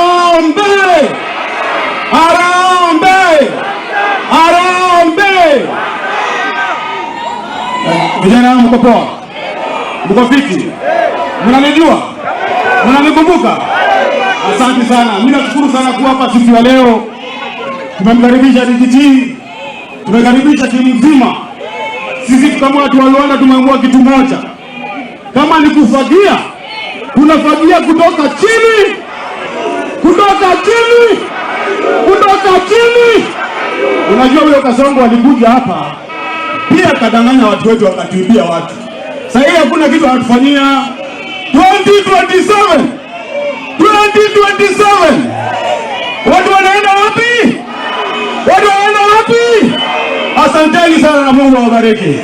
Harambee! Harambee! Harambee! Vijana mko poa? Mko fiti? Mnanijua? Mnanikumbuka? Asante sana. Mimi nashukuru sana kuwa hapa siku ya leo. Tumemkaribisha DGT, tumekaribisha timu nzima. Sisi kama watu wa Luanda tumeamua kitu moja. Kama ni kufagia, tunafagia kutoka chini. Kutoka chini. Kutoka chini. Unajua huyo Kasongo alikuja hapa pia kadanganya watu wetu wakatuibia watu. Sasa hivi hakuna kitu anatufanyia. 2027. 2027. Watu wanaenda wapi? Watu wanaenda wapi? Asanteni sana na Mungu awabariki.